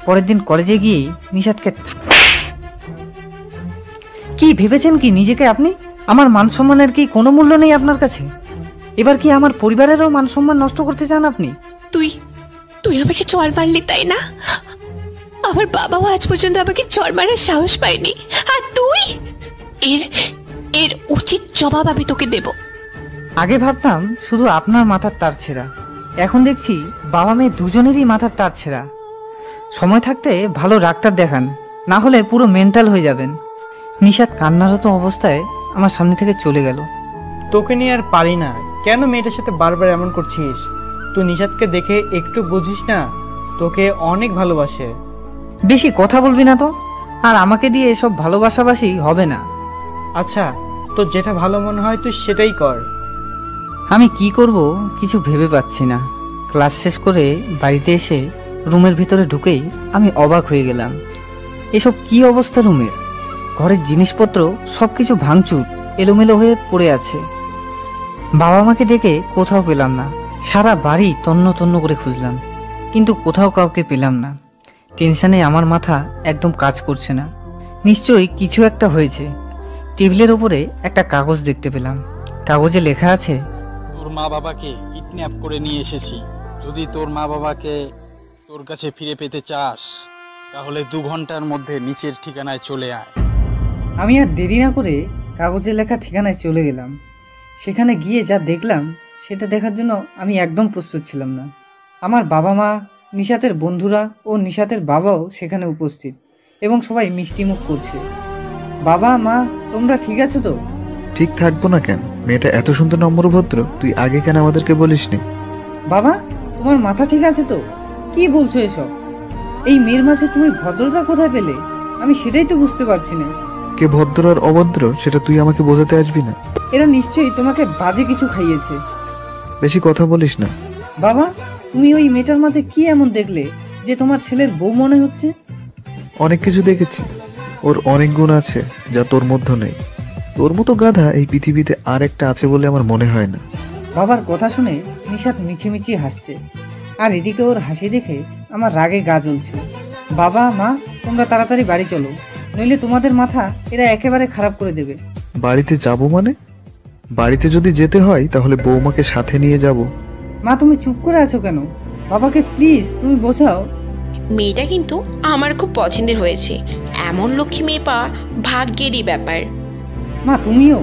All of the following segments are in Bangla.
পরের দিন কলেজে গিয়ে নিশাদকে কি ভেবেছেন কি নিজেকে আপনি? আমার মান সম্মানের কি কোনো মূল্য নেই আপনার কাছে? এবার কি আমার পরিবারেরও মান সম্মান নষ্ট করতে চান আপনি? তুই তুই আমাকে চড় মারলি, তাই না? আমার বাবাও আজ পর্যন্ত আমাকে চড় মারার সাহস পায়নি, আর তুই এর এর উচিত জবাব আমি তোকে দেব। আগে ভাবতাম শুধু আপনার মাথার তার ছেঁড়া, এখন দেখছি বাবা মেয়ে দুজনেরই মাথার তার ছেঁড়া। সময় থাকতে ভালো ডাক্তার দেখান, না হলে পুরো মেন্টাল হয়ে যাবেন। নিশাদ কান্নারত অবস্থায় আমার সামনে থেকে চলে গেল। তোকে নিয়ে আর পারি না। কেন মেয়েটার সাথে বারবার এমন করছিস? তুই নিশাদকে দেখে একটু বুঝিস না? তোকে অনেক ভালোবাসে। বেশি কথা বলবি না তো, আর আমাকে দিয়ে এসব ভালোবাসাবাসি হবে না। আচ্ছা, তোর যেটা ভালো মনে হয় তুই সেটাই কর। আমি কি করব কিছু ভেবে পাচ্ছি না। ক্লাস শেষ করে বাড়িতে এসে রুমের ভিতরে ঢুকেই আমি অবাক হয়ে গেলাম। এসব কি অবস্থা রুমের? ঘরের জিনিসপত্র সবকিছু ভাঙচুর, এলোমেলো হয়ে পড়ে আছে। বাবা মাকে ডেকে কোথাও পেলাম না। সারা বাড়ি তন্ন তন্ন করে খুঁজলাম, কিন্তু কোথাও কাউকে পেলাম না। টেনশনে আমার মাথা একদম কাজ করছে না। নিশ্চয়ই কিছু একটা হয়েছে। টেবিলের উপরে একটা কাগজ দেখতে পেলাম। কাগজে লেখা আছে, তোর মা বাবাকে কিডন্যাপ করে নিয়ে এসেছি। যদি তোর মা বাবাকে তোর কাছে ফিরে পেতে চাস, তাহলে 2 ঘন্টার মধ্যে নিচের ঠিকানায় চলে আয়। আমি আর দেরি না করে কাগজে লেখা ঠিকানায় চলে গেলাম। সেখানে গিয়ে যা দেখলাম সেটা দেখার জন্য আমি একদম প্রস্তুত ছিলাম না। আমার বাবা মা, নিশাতের বন্ধুরা ও নিশাতের বাবাও সেখানে উপস্থিত, এবং সবাই মিষ্টিমুখ করছে। বাবা মা, তোমরা ঠিক আছো তো? ঠিক থাকবো না কেন? মেয়েটা এত সুন্দর নম্রভদ্র, তুই আগে কেন আমাদেরকে বলিসনি? বাবা, তোমার মাথা ঠিক আছে তো? কি বলছো এসব? এই মেয়ের মাঝে তুমি ভদ্রতা কোথায় পেলে? আমি সেটাই তো বুঝতে পারছি না। কে ভদ্র আর অভদ্র সেটা তুই আমাকে বোঝাতে আসবি না। এরা নিশ্চয়ই তোমাকে বাজে কিছু খাইয়েছে। বেশি কথা বলিস না। বাবা, তুমি ওই মেয়েটার মাঝে কি এমন দেখলে যে তোমার ছেলের বউ মনে হচ্ছে? অনেক কিছু দেখেছি। ওর অনেক গুণ আছে যা তোর মধ্যে নেই। তোর মতো গাধা এই পৃথিবীতে আর একটা আছে বলে আমার মনে হয় না। বাবার কথা শুনে নিশাত মিছিমিছি হাসছে, আর এদিকে ওর হাসি দেখে আমার রাগে গা জ্বলছে। বাবা মা, তোমরা তাড়াতাড়ি বাড়ি চলো, নইলে তোমাদের মাথা এরা একেবারে খারাপ করে দেবে। বাড়িতে যাব মানে? বাড়িতে যদি যেতে হয় তাহলে বৌমাকে সাথে নিয়ে যাব। মা, তুমি চুপ করে আছো কেন? বাবাকে প্লিজ তুমি বোঝাও। মেয়েটা কিন্তু আমার খুব পছন্দের হয়েছে। এমন লক্ষ্মী মেয়ে পাওয়া ভাগ্যেরই ব্যাপার। মা, তুমিও?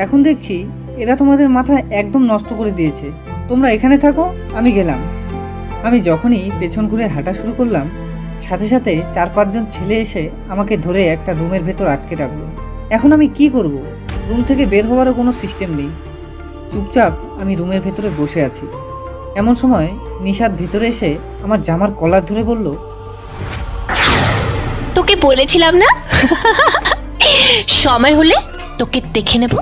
এখন দেখছি এরা তোমাদের মাথা একদম নষ্ট করে দিয়েছে। তোমরা এখানে থাকো, আমি গেলাম। আমি যখনই পেছন ঘুরে হাঁটা শুরু করলাম, সাথে সাথে 4-5 জন ছেলে এসে আমাকে ধরে একটা রুমের ভেতর আটকে রাখলো। এখন আমি কি করব? রুম থেকে বের হওয়ারও কোনো সিস্টেম নেই। চুপচাপ আমি রুমের ভেতরে বসে আছি। এমন সময় নিশাত ভিতরে এসে আমার জামার কলার ধরে বলল, তোকে বলেছিলাম না সময় হলে তোকে দেখে নেব।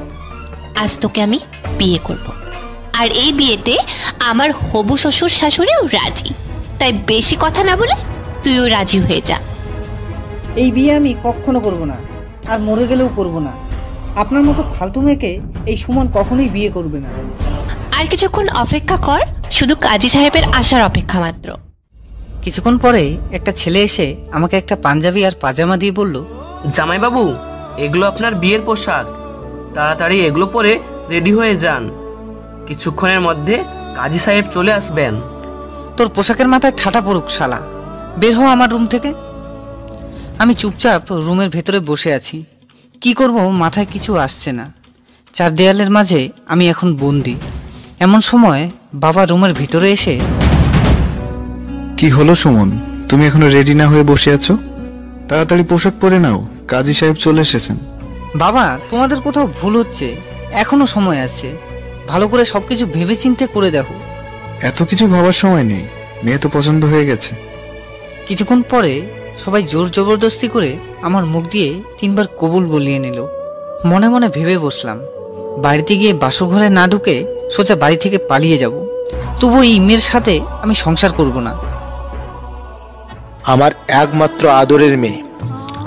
আজ তোকে আমি বিয়ে করব, আর এই বিয়েতে আমার হবু শ্বশুর শাশুড়িও রাজি। তাই বেশি কথা না বলে তুইও রাজি হয়ে যা। এই বিয়ে আমি কখনো করব না, আর মরে গেলেও করব না। আপনার মতো ফালতু মেয়েকে এই সুমন কখনোই বিয়ে করবে না। আর কিছুক্ষণ অপেক্ষা কর, শুধু কাজী সাহেবের আসার অপেক্ষা মাত্র। কিছুক্ষণ পরে একটা ছেলে এসে আমাকে একটা পাঞ্জাবি আর পাজামা দিয়ে বলল, জামাইবাবু, এগুলো আপনার বিয়ের পোশাক। তাড়াতাড়ি এগুলো পরে রেডি হয়ে যান, কিছুক্ষণের মধ্যে কাজী সাহেব চলে আসবেন। তোর পোশাকের মাথায় ঠাটা পড়ুক শালা, বের হ আমার রুম থেকে। আমি চুপচাপ রুমের ভেতরে বসে আছি। কি করব মাথায় কিছু আসছে না। 4 দেয়ালের মাঝে আমি এখন বন্দি। এমন সময় বাবা রুমের ভিতরে এসে, কি হলো সুমন, তুমি এখনো রেডি না হয়ে বসে আছো? তাড়াতাড়ি পোশাক পরে নাও, কাজী সাহেব চলে এসেছেন। বাবা, তোমাদের কোথাও ভুল হচ্ছে, এখনো সময় আছে। ভালো করে সবকিছু ভেবেচিন্তে করে দেখো। এত কিছু ভাবার সময় নেই, মেয়ে তো পছন্দ হয়ে গেছে। কিছুক্ষণ পরে সবাই জোর জবরদস্তি করে আমার মুখ দিয়ে 3 বার কবুল বলিয়ে নিল। মনে মনে ভেবে বসলাম, বাড়িতে গিয়ে বাসঘরে না ঢুকে সোজা বাড়ি থেকে পালিয়ে যাব। তবু এই মেয়ের সাথে আমি সংসার করব না। আমার একমাত্র আদরের মেয়ে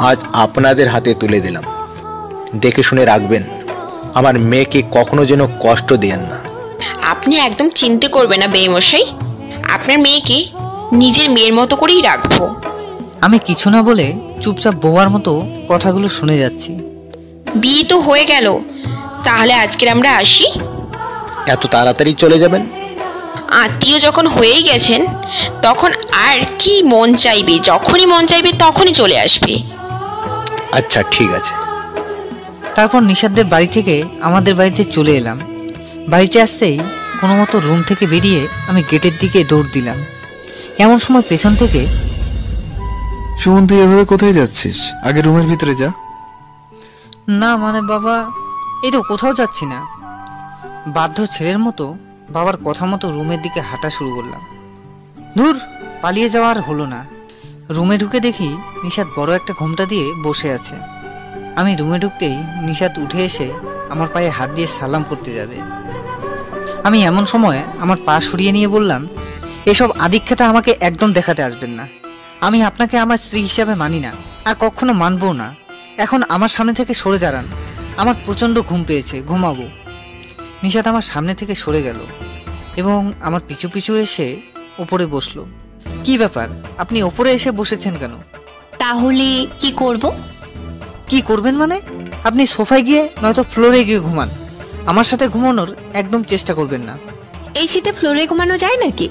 আজ আপনাদের হাতে তুলে দিলাম। দেখে শুনে রাখবেন, আমার মেয়েকে কখনো যেন কষ্ট দেন না। আপনি একদম চিন্তা করবেন না বেমশাই, আপনার মেয়েকে নিজের মেয়ের মতো করেই রাখবো। আমি কিছু না বলে চুপচাপ বোবার মতো কথাগুলো শুনে যাচ্ছি। বিয়ে তো হয়ে গেল, তাহলে আজকের আমরা আসি। এত তাড়াতাড়ি চলে যাবেন? আত্মীয় যখন হয়েই গেছেন তখন আর কি মন চাইবে, যখনই মন চাইবে তখনই চলে আসবে। আচ্ছা ঠিক আছে। তারপর নিশাদদের বাড়ি থেকে আমাদের বাড়িতে চলে এলাম। বাড়িতে আসতেই কোনো মতো রুম থেকে বেরিয়ে আমি গেটের দিকে দৌড় দিলাম। এমন সময় পেছন থেকে, সুমন তুই এভাবে কোথায় যাচ্ছিস? আগে রুমের ভিতরে যা। না মানে বাবা, এই তো কোথাও যাচ্ছি না। বাধ্য ছেলের মতো বাবার কথা মতো রুমের দিকে হাঁটা শুরু করলাম। দূর, পালিয়ে যাওয়ার হলো না। রুমে ঢুকে দেখি নিশাদ বড় একটা ঘোমটা দিয়ে বসে আছে। আমি রুমে ঢুকতেই নিশাদ উঠে এসে আমার পায়ে হাত দিয়ে সালাম করতে যাবে। আমি এমন সময় আমার পা সরিয়ে নিয়ে বললাম, এসব আদিক্ষেতা আমাকে একদম দেখাতে আসবেন না। আমি আপনাকে আমার স্ত্রী হিসাবে মানি না, আর কখনো মানবও না। এখন আমার সামনে থেকে সরে দাঁড়ান, আমার প্রচণ্ড ঘুম পেয়েছে, ঘুমাবো। নিশাদ আমার সামনে থেকে সরে গেল এবং আমার পিছু পিছু এসে ওপরে বসলো। কি ব্যাপার, আপনি ওপরে এসে বসেছেন কেন? তাহলে কি করব? কি করবেন মানে? আপনি সোফায় গিয়ে নয়তো ফ্লোরে গিয়ে ঘুমান। আমার সাথে ঘুমানোর একদম চেষ্টা করবেন না। এই শীতে ফ্লোরে ঘুমানো যায় নাকি?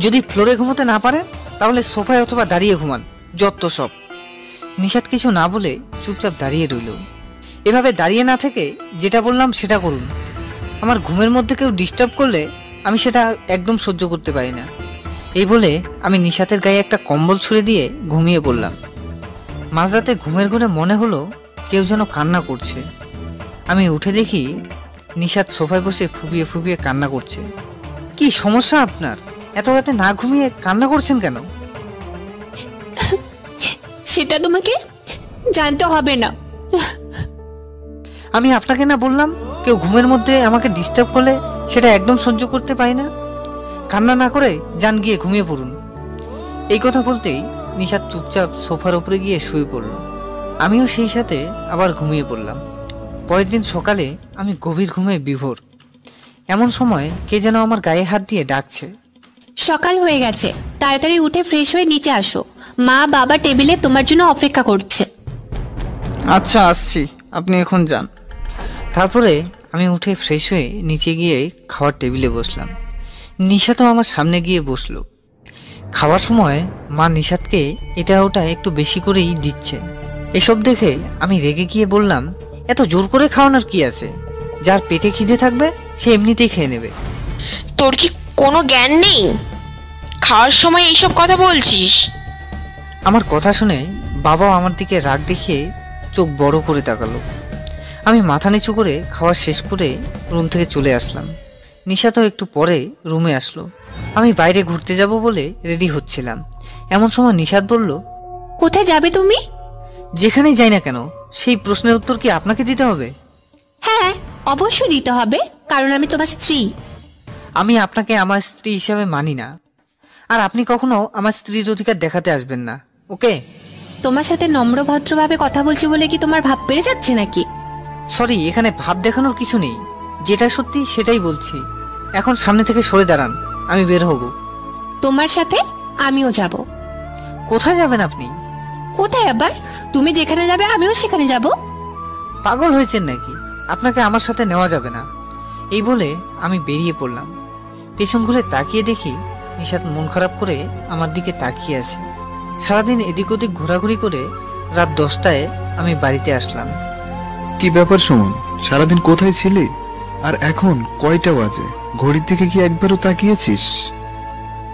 যদি ফ্লোরে ঘুমোতে না পারেন তাহলে সোফায় অথবা দাঁড়িয়ে ঘুমান, যত সব। নিশাদ কিছু না বলে চুপচাপ দাঁড়িয়ে রইল। এভাবে দাঁড়িয়ে না থেকে যেটা বললাম সেটা করুন। আমার ঘুমের মধ্যে কেউ ডিস্টার্ব করলে আমি সেটা একদম সহ্য করতে পারি না। এই বলে আমি নিশাতের গায়ে একটা কম্বল ছুঁড়ে দিয়ে ঘুমিয়ে পড়লাম। মাঝরাতে ঘুমের ঘরে মনে হলো কেউ যেন কান্না করছে। আমি উঠে দেখি নিশাত সোফায় বসে ফুপিয়ে ফুপিয়ে কান্না করছে। কি সমস্যা আপনার? এত রাতে না ঘুমিয়ে কান্না করছেন কেন? সেটা তোমাকে জানতে হবে না। আমি আপনাকে না বললাম কেউ ঘুমের মধ্যে আমাকে ডিস্টার্ব করলে সেটা একদম সহ্য করতে পারি না? কান্না না করে যান গিয়ে ঘুমিয়ে পড়ুন। এই কথা বলতেই নিশাত চুপচাপ সোফার উপরে গিয়ে শুয়ে পড়ল। আমিও সেই সাথে আবার ঘুমিয়ে পড়লাম। পরের দিন সকালে আমি গভীর ঘুমে বিভোর। এমন সময় কে যেন আমার গায়ে হাত দিয়ে ডাকছে। সকাল হয়ে গেছে, তাড়াতাড়ি উঠে ফ্রেশ হয়ে নিচে আসো। মা বাবা টেবিলে তোমার জন্য অপেক্ষা করছে। আচ্ছা আসছি, আপনি এখন যান। তারপরে আমি উঠে ফ্রেশ হয়ে নিচে গিয়ে খাওয়ার টেবিলে বসলাম। নিশাতও আমার সামনে গিয়ে বসলো। খাওয়ার সময় মা নিশাতকে এটা ওটা একটু বেশি করেই দিচ্ছে। এসব দেখে আমি রেগে গিয়ে বললাম, এত জোর করে খাওয়ানোর কি আছে? যার পেটে খিদে থাকবে সে এমনিতেই খেয়ে নেবে। তোর কি কোনো জ্ঞান নেই? খাওয়ার সময় এইসব কথা বলছিস? আমার কথা শুনে বাবাও আমার দিকে রাগ দেখিয়ে চোখ বড় করে তাকালো। আমি মাথা নিচু করে খাওয়া শেষ করে রুম থেকে চলে আসলাম। নিশাতও একটু পরে রুমে আসলো। আমি বাইরে ঘুরতে যাব বলে রেডি হচ্ছিলাম। এমন সময় নিশাত বলল, কোথায় যাবে তুমি? যেখানেই যাই না কেন সেই প্রশ্নের উত্তর কি আপনাকে দিতে হবে? হ্যাঁ, অবশ্যই দিতে হবে, কারণ আমি তোমার স্ত্রী। আমি আপনাকে আমার স্ত্রী হিসাবে মানি না, আর আপনি কখনো আমার স্ত্রীর অধিকার দেখাতে আসবেন না, ওকে? তোমার সাথে নম্র ভদ্রভাবে কথা বলছি বলে কি তোমার ভাব বেড়ে যাচ্ছে নাকি? সরি, এখানে ভাব দেখানোর কিছু নেই। যেটা সত্যি সেটাই বলছি। এখন সামনে থেকে সরে দাঁড়ান, আমি বের হব। তোমার সাথে আমিও যাব। কোথায় যাবেন আপনি? কোথায় আবার? তুমি যেখানে যাবে আমিও সেখানে যাব। পাগল হয়েছেন নাকি? আপনাকে আমার সাথে নেওয়া যাবে না। এই বলে আমি বেরিয়ে পড়লাম। পেছন ঘুরে তাকিয়ে দেখি নিশাত মন খারাপ করে আমার দিকে তাকিয়ে আছে। সারাদিন এদিক ওদিক ঘোরাঘুরি করে রাত 10টায় আমি বাড়িতে আসলাম। কি ব্যাপার সুমন, সারাদিন কোথায় ছিলি? আর এখন কয়টা বাজে? ঘড়ির দিকে কি একবারও তাকিয়েছিস?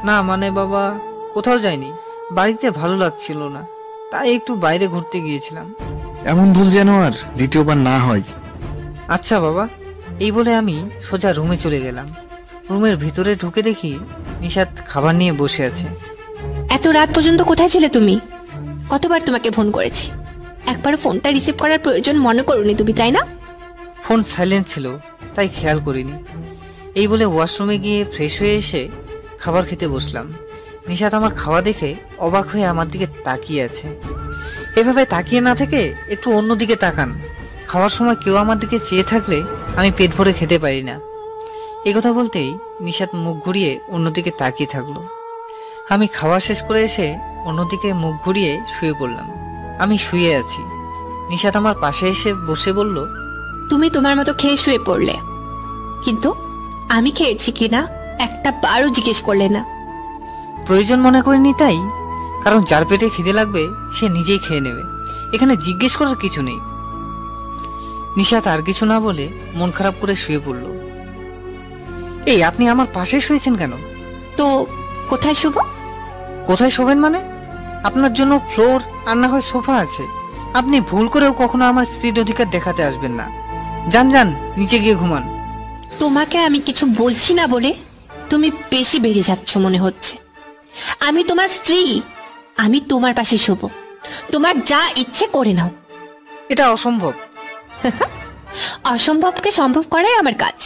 না মানে বাবা, কোথাও যাইনি। বাড়িতে ভালো লাগছিল না, তাই একটু বাইরে ঘুরতে গিয়েছিলাম। এমন ভুল যেন আর দ্বিতীয়বার না হয়। আচ্ছা বাবা। এই বলে আমি সোজা রুমে চলে গেলাম। রুমের ভিতরে ঢুকে দেখি নিশাত খাবার নিয়ে বসে আছে। এত রাত পর্যন্ত কোথায় ছিলে তুমি? কতবার তোমাকে ফোন করেছি, একবার ফোনটা রিসিভ করার প্রয়োজন মনে করোনি তুমি, তাই না? ফোন সাইলেন্ট ছিল, তাই খেয়াল করিনি। এই বলে ওয়াশরুমে গিয়ে ফ্রেশ হয়ে এসে খাবার খেতে বসলাম। নিশাত আমার খাওয়া দেখে অবাক হয়ে আমার দিকে তাকিয়ে আছে। এভাবে তাকিয়ে না থেকে একটু অন্যদিকে তাকান। খাওয়ার সময় কেউ আমার দিকে চেয়ে থাকলে আমি পেট ভরে খেতে পারি না। এই কথা বলতেই নিশাত মুখ ঘুরিয়ে অন্যদিকে তাকিয়ে থাকলো। আমি খাওয়া শেষ করে এসে অন্যদিকে মুখ ঘুরিয়ে শুয়ে পড়লাম। আমি শুয়ে আছি, নিশাত আমার পাশে এসে বসে বলল, তুমি তোমার মতো খেয়ে শুয়ে পড়লে, কিন্তু আমি খেয়েছি কিনা একটা বারও জিজ্ঞেস করলে না। প্রয়োজন মনে করিনি তাই, কারণ যার পেটে খিদে লাগবে সে নিজেই খেয়ে নেবে, এখানে জিজ্ঞেস করার কিছু নেই। নিশাত আর কিছু না বলে মন খারাপ করে শুয়ে পড়ল। এই আপনি আমার পাশে শুয়েছেন কেন? তো কোথায় শুভ? কোথায় শোবেন মানে? আপনার জন্য ফ্লোর আর না হয় সোফা আছে। আপনি ভুল করেও কখনো আমার স্ত্রীর অধিকার দেখাতে আসবেন না। যান যান, নিচে গিয়ে ঘুমান। তোমাকে আমি কিছু বলছি না বলে তুমি বেশি বেড়ে যাচ্ছ মনে হচ্ছে। আমি তোমার স্ত্রী, আমি তোমার পাশে শুভ, তোমার যা ইচ্ছে করে নাও। এটা অসম্ভব। অসম্ভবকে সম্ভব করাই আমার কাজ।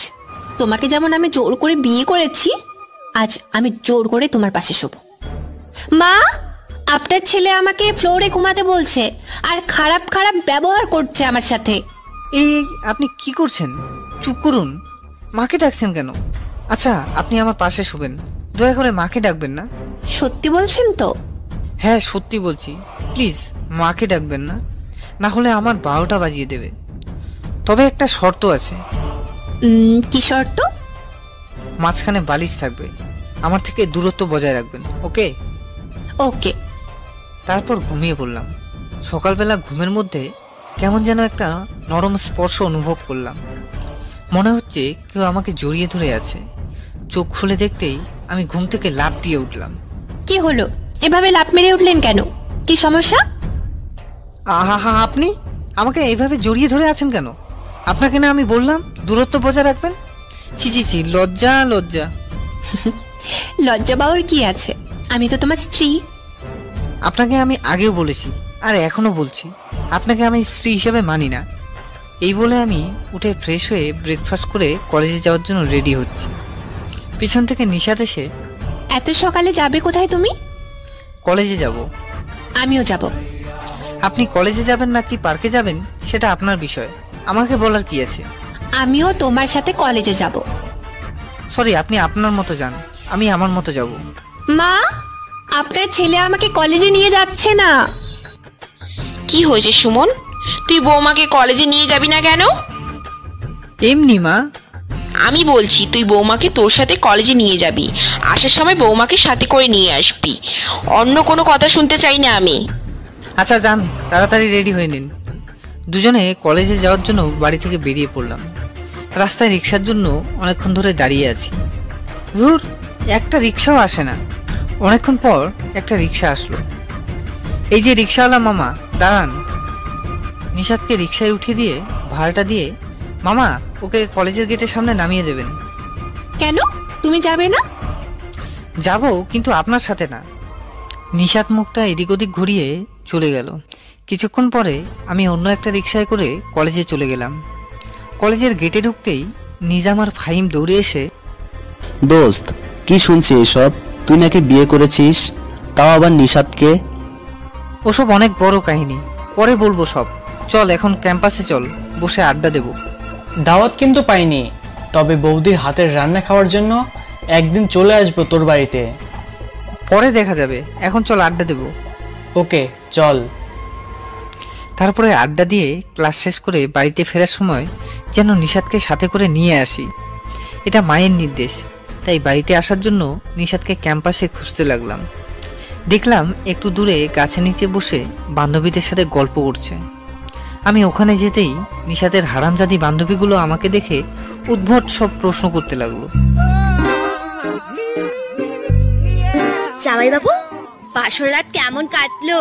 তোমাকে যেমন আমি জোর করে বিয়ে করেছি, আজ আমি জোর করে তোমার পাশে শুভ। মা, আপনার ছেলে আমাকে ফ্লোরে ঘুমাতে বলছে আর খারাপ খারাপ ব্যবহার করছে আমার সাথে। এই আপনি কি করছেন? চুপ করুন। মাকে ডাকছেন কেন? আচ্ছা, আপনি আমার পাশে শুবেন, দয়া করে মাকে ডাকবেন না। সত্যি বলছেন তো? হ্যাঁ, সত্যি বলছি। প্লিজ মাকে ডাকবেন না, না হলে আমার 12টা বাজিয়ে দেবে। তবে একটা শর্ত আছে। কি শর্ত? মাঝখানে বালিশ থাকবে, আমার থেকে দূরত্ব বজায় রাখবেন। ওকে? ওকে। তারপর ঘুমিয়ে পড়লাম। সকালবেলা ঘুমের মধ্যে কেমন যেন একটা নরম স্পর্শ অনুভব করলাম। মনে হচ্ছে কেউ আমাকে জড়িয়ে ধরে আছে। চোখ খুলে দেখতেই আমি ঘুম থেকে লাফ দিয়ে উঠলাম। কি হলো, এভাবে লাফ মেরে উঠলেন কেন? কি সমস্যা? আহা, আপনি আমাকে এইভাবে জড়িয়ে ধরে আছেন কেন? আপনাকে না আমি বললাম দূরত্ব বজায় রাখবেন? ছি ছি ছি, লজ্জা লজ্জা। লজ্জা পাওয়ার কি আছে? আমি তো তোমার স্ত্রী। আপনাকে আমি আগেও বলেছি আর এখনো বলছি, আপনাকে আমি স্ত্রী হিসেবে মানি না। এই বলে আমি উঠে ফ্রেশ হয়ে ব্রেকফাস্ট করে কলেজে যাওয়ার জন্য রেডি হচ্ছি। পিছন থেকে নিশাত এসে, এত সকালে যাবে কোথায় তুমি? কলেজে যাব। আমিও যাব। আপনি কলেজে যাবেন নাকি পার্কে যাবেন সেটা আপনার বিষয়, আমাকে বলার কি আছে? আমিও তোমার সাথে কলেজে যাব। সরি, আপনি আপনার মতো যান, আমি আমার মতো যাব। মা, আপনার ছেলে আমাকে কলেজে নিয়ে যাচ্ছে না। কি হয়েছে সুমন, তুই বৌমাকে কলেজে নিয়ে যাবি না কেন? এমনি মা। আমি বলছি তুই বৌমাকে তোর সাথে কলেজে নিয়ে যাবি, আসার সময় বৌমাকে সাথে করে নিয়ে আসবি। অন্য কোনো কথা শুনতে চাই না আমি। আচ্ছা যান, তাড়াতাড়ি রেডি হয়ে নিন। দুজনে কলেজে যাওয়ার জন্য বাড়ি থেকে বেরিয়ে পড়লাম। রাস্তায় রিক্সার জন্য অনেকক্ষণ ধরে দাঁড়িয়ে আছি। ধুর, একটা রিক্সাও আসে না। অনেকক্ষণ পর একটা রিক্সা আসলো। এই যে রিক্সাওয়ালা মামা, দাঁড়ান। নিশাতকে রিক্সায় উঠিয়ে দিয়ে ভাড়াটা দিয়ে, মামা ওকে কলেজের গেটের সামনে নামিয়ে দেবেন। কেন, তুমি যাবে না? যাব, কিন্তু আপনার সাথে না। নিশাত মুখটা এদিক ওদিক ঘুরিয়ে চলে গেল। কিছুক্ষণ পরে আমি অন্য একটা রিক্সায় করে কলেজে চলে গেলাম। কলেজের গেটে ঢুকতেই নিজাম আর ফাহিম দৌড়ে এসে, দোস্ত, কি শুনছি এসব? তুই নাকি বিয়ে করেছিস, তাও আবার নিশাতকে? ওসব অনেক বড় কাহিনী, পরে বলবো সব। চল এখন ক্যাম্পাসে চল, বসে আড্ডা দেব। দাওয়াত কিন্তু পাইনি, তবে বৌদির হাতের রান্না খাওয়ার জন্য একদিন চলে আসবো তোর বাড়িতে। পরে দেখা যাবে, এখন চল আড্ডা দেব। ওকে চল। তারপরে আড্ডা দিয়ে ক্লাস শেষ করে বাড়িতে ফেরার সময় যেন নিশাতকে সাথে করে নিয়ে আসি। এটা মায়ের নির্দেশ, তাই বাড়িতে আসার জন্য নিশাতকে ক্যাম্পাসে খুঁজতে লাগলাম। দেখলাম একটু দূরে গাছের নিচে বসে বান্ধবীদের সাথে গল্প করছে। আমি ওখানে যেতেই নিশাতের হারামজাদি বান্ধবীগুলো আমাকে দেখে উদ্ভট সব প্রশ্ন করতে লাগলো। জামাই বাবু, বাসর রাত কেমন কাটলো?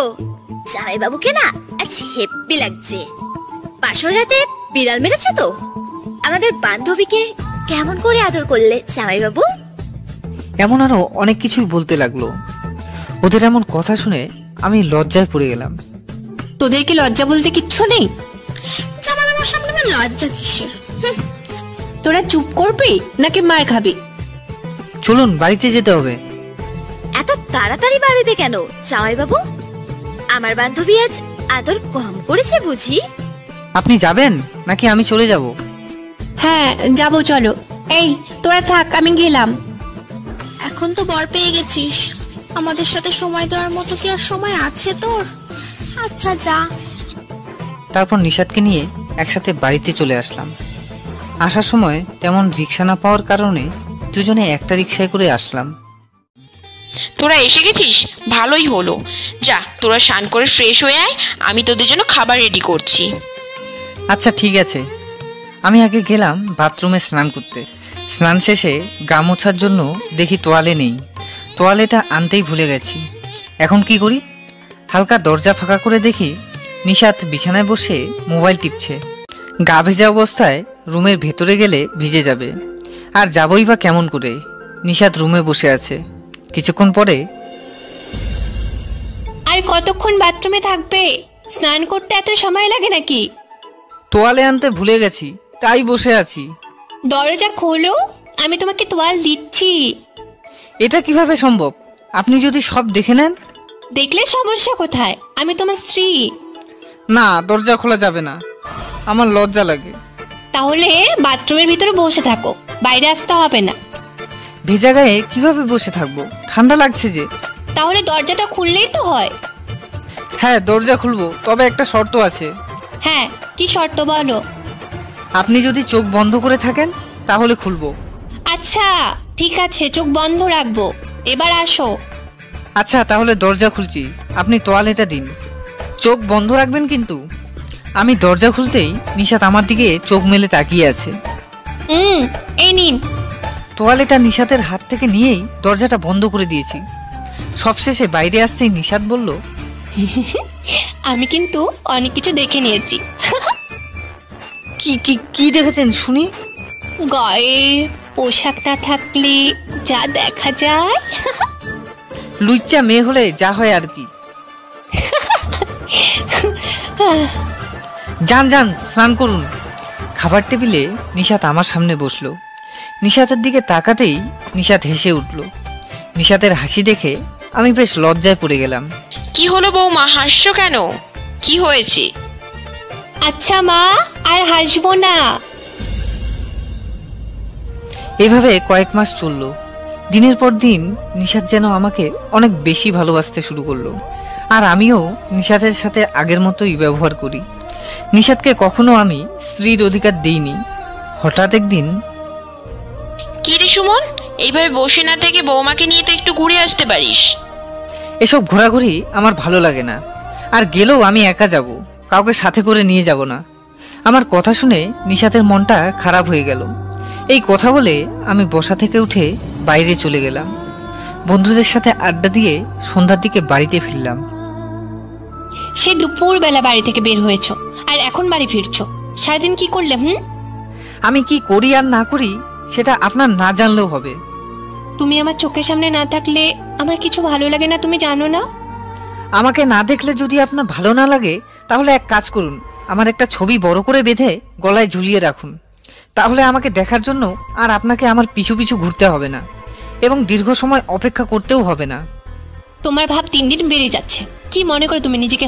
জামাই বাবুকে না আজ হেপ্পি লাগছে। বাসর রাতে বিড়াল মেরেছে তো? আমাদের বান্ধবীকে কেমন করে আদর করলে জামাই বাবু? এমন আরো অনেক কিছুই বলতে লাগলো। ওদের এমন কথা শুনে আমি লজ্জায় পড়ে গেলাম। তোদের কি লজ্জা বলতে কিচ্ছু নেই? জামাই বাবুর সামনে লজ্জা কিসের? তোরা চুপ করবি নাকি মার খাবি? চলুন, বাড়িতে যেতে হবে। এত তাড়াতাড়ি বাড়িতে কেন জামাই বাবু? আমার বান্ধবী আজ আদর কম করেছে বুঝি? আপনি যাবেন নাকি আমি চলে যাব? হ্যাঁ যাবো, চলো। এই তোরা থাক, আমি গেলাম। এখন তো বর পেয়ে গেছিস, আমাদের সাথে সময় দেওয়ার মতো কি আর সময় আছে তোর? আচ্ছা যা। তারপর নিশাদকে নিয়ে একসাথে বাড়িতে চলে আসলাম। আসার সময় তেমন রিক্সা না পাওয়ার কারণে দুজনে একটা রিক্সায় করে আসলাম। তোরা এসে গেছিস, ভালোই হলো। যা, তোরা স্নান করে ফ্রেশ হয়ে আয়, আমি তোদের জন্য খাবার রেডি করছি। আচ্ছা ঠিক আছে। আমি আগে গেলাম বাথরুমে স্নান করতে। স্নান শেষে গা মোছার জন্য দেখি তোয়ালে নেই। তোয়ালেটা আনতেই ভুলে গেছি। এখন কি করি? হালকা দরজা ফাঁকা করে দেখি নিশাত বিছানায় বসে মোবাইল টিপছে। গা ভেজা অবস্থায় রুমের ভেতরে গেলে ভিজে যাবে, আর যাবই বা কেমন করে? নিশাত রুমে বসে আছে। কিছুক্ষণ পরে, আর কতক্ষণ বাথরুমে থাকবে? স্নান করতে এত সময় লাগে নাকি? তোয়ালে আনতে ভুলে গেছি, তাই বসে আছি। দরজা খোলো, আমি তোমাকে তোয়াল দিচ্ছি। এটা কিভাবে সম্ভব? আপনি যদি সব দেখে নেন? দেখলে সমস্যা কোথায়? আমি তোমার স্ত্রী। না, দরজা খোলা যাবে না, আমার লজ্জা লাগে। তাহলে বাথরুমের ভিতরে বসে থাকো, বাইরে আসতে হবে না। ভেজা গায়ে কিভাবে বসে থাকবো? ঠান্ডা লাগছে যে। তাহলে দরজাটা খুললেই তো হয়। হ্যাঁ, দরজা খুলবো, তবে একটা শর্ত আছে। হ্যাঁ, কি শর্ত বলো? আপনি যদি চোখ বন্ধ করে থাকেন তাহলে খুলবো। আচ্ছা ঠিক আছে, চোখ বন্ধ রাখবো। এবার আসো। আচ্ছা তাহলে দরজা খুলছি, আপনি তোয়ালেটা দিন। চোখ বন্ধ রাখবেন কিন্তু। আমি দরজা খুলতেই নিশাত আমার দিকে চোখ মেলে তাকিয়ে আছে। এই নিন। তোয়ালেটা নিশাতের হাত থেকে নিয়েই দরজাটা বন্ধ করে দিয়েছি। সবশেষে বাইরে আসতেই নিশাত বলল, আমি কিন্তু অনেক কিছু দেখে নিয়েছি। কি কি কি দেখেছেন শুনি? গায়ে পোশাক না থাকলে যা দেখা যায়। লুচ্চা মেয়ে হলে যা হয় আর কি। যান যান, স্নান করুন। খাবার টেবিলে নিশাত আমার সামনে বসলো। নিশাতের দিকে তাকাতেই নিশাত হেসে উঠল। নিশাতের হাসি দেখে আমি বেশ লজ্জায় পড়ে গেলাম। কি হলো বৌমা, হাসছো কেন? কি হয়েছে? আচ্ছা মা, আর হাসবো না। এভাবে কয়েক মাস চললো। দিনের পর দিন নিশাত যেন আমাকে অনেক বেশি ভালোবাসতে শুরু করলো, আর আমিও নিশাতের সাথে আগের মতোই ব্যবহার করি। নিশাতকে কখনো আমি স্ত্রীর অধিকার দেইনি। হঠাৎ একদিন, কি রে সুমন, এইভাবে বসে না থেকে বৌমাকে নিয়ে তো একটু ঘুরে আসতে পারিস। এসব ঘোরাঘুরি আমার ভালো লাগে না, আর গেলেও আমি একা যাব, কাউকে সাথে করে নিয়ে যাব না। আমার কথা শুনে নিশাতের মনটা খারাপ হয়ে গেল। এই কথা বলে আমি বসা থেকে উঠে বাইরে চলে গেলাম। বন্ধুদের সাথে আড্ডা দিয়ে সন্ধ্যার দিকে বাড়িতে ফিরলাম। সে দুপুর বেলা বাড়ি থেকে বের হয়েছো, আর এখন বাড়ি ফিরছো। সারাদিন কি করলে? আমি কি করি আর না করি সেটা আপনার না জানলেও হবে। তুমি আমার চোখের সামনে না থাকলে আমার কিছু ভালো লাগে না, তুমি জানো না? আমাকে না দেখলে যদি আপনার ভালো না লাগে, তাহলে এক কাজ করুন, আমার একটা ছবি বড় করে বেঁধে গলায় ঝুলিয়ে রাখুন। তাহলে আমাকে দেখার জন্য আর আপনাকে আমার পিছু পিছু ঘুরতে হবে না, এবং দীর্ঘ সময় অপেক্ষা করতেও হবে না। তোমার ভাব দিন দিন বেড়ে যাচ্ছে। কি মনে করো তুমি নিজেকে?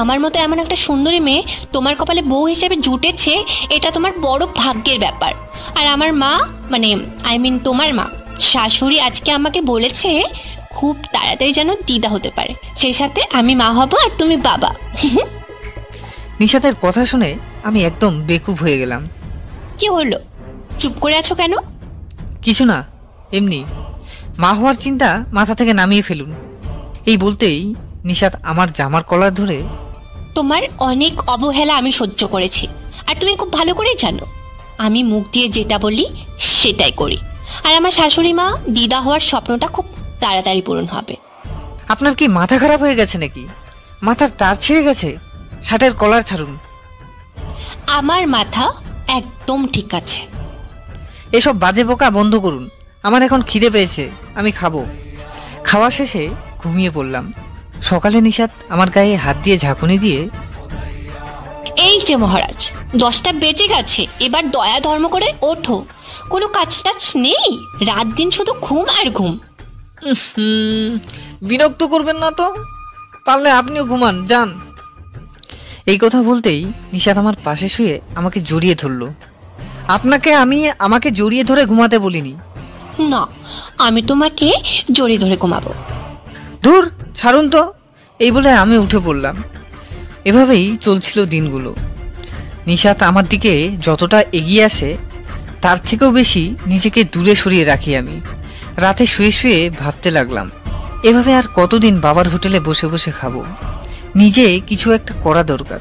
আমার মতো এমন একটা সুন্দরী মেয়ে তোমার কপালে বউ হিসেবে জুটেছে, এটা তোমার বড় ভাগ্যের ব্যাপার। আর আমার মা, মানে তোমার মা শাশুড়ি আজকে আমাকে বলেছে খুব তাড়াতাড়ি যেন দিদা হতে পারে, সেই সাথে আমি মা হব আর তুমি বাবা। নিশাতের কথা শুনে আমি একদম বেকুব হয়ে গেলাম। কি হলো, চুপ করে আছো কেন? কিছু না, এমনি। মা হওয়ার চিন্তা মাথা থেকে নামিয়ে ফেলুন। এই বলতেই নিশাত আমার জামার কলার ধরে, তোমার অনেক অবহেলা আমি সহ্য করেছি, আর তুমি খুব ভালো করেই জানো আমি মুখ দিয়ে যেটা বলি সেটাই করি। আর আমার শাশুড়ি মা দিদা হওয়ার স্বপ্নটা খুব তাড়াতাড়ি পূরণ হবে। আপনার কি মাথা খারাপ হয়ে গেছে নাকি? মাথার তার ছিঁড়ে গেছে? শার্টের কলার ছাড়ুন। আমার মাথা একদম ঠিক আছে। এসব বাজে বোকা বন্ধ করুন। আমার এখন খিদে পেয়েছে, আমি খাবো। খাওয়া শেষে ঘুমিয়ে পড়লাম। সকালে নিশাত আমার গায়ে হাত দিয়ে ঝাঁকুনি দিয়ে, এই যে মহারাজ, 10টা বেজে গেছে, এবার দয়া ধর্ম করে ওঠো। কোনো কাজ টাজ নেই, রাত দিন শুধু ঘুম আর ঘুম। বিরক্ত করবেন না তো, পারলে আপনিও ঘুমান, যান। এই কথা বলতেই নিশাত আমার পাশে শুয়ে আমাকে জড়িয়ে ধরলো। আমাকে জড়িয়ে ধরে ঘুমাতে বলিনি। না, আমি তোমাকে জড়িয়ে ধরে ঘুমাবো। ধুর, ছাড়ুন তো, এই বলে আমি উঠে পড়লাম। এভাবেই চলছিল দিনগুলো। নিশাত আমার দিকে যতটা এগিয়ে আসে তার থেকেও বেশি নিজেকে দূরে সরিয়ে রাখি আমি। রাতে শুয়ে শুয়ে ভাবতে লাগলাম, এভাবে আর কতদিন বাবার হোটেলে বসে বসে খাবো? নিজে কিছু একটা করা দরকার।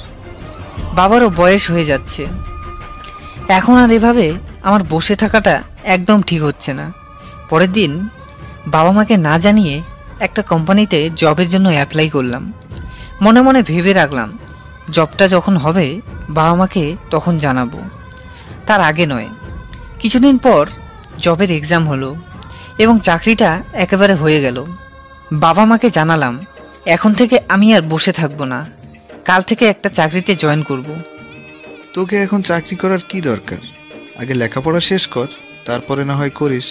বাবারও বয়স হয়ে যাচ্ছে, এখন আর এভাবে আমার বসে থাকাটা একদম ঠিক হচ্ছে না। পরের দিন বাবা মাকে না জানিয়ে একটা কোম্পানিতে জবের জন্য অ্যাপ্লাই করলাম। মনে মনে ভেবে রাখলাম, জবটা যখন হবে বাবা মাকে তখন জানাবো, তার আগে নয়। কিছুদিন পর জবের এক্সাম হলো এবং চাকরিটা একেবারে হয়ে গেল। বাবা মাকে জানালাম, এখন থেকে আমি আর বসে থাকবো না, কাল থেকে একটা চাকরিতে জয়েন করব। তোকে এখন চাকরি করার কি দরকার? আগে লেখাপড়া শেষ কর, তারপরে না হয় করিস।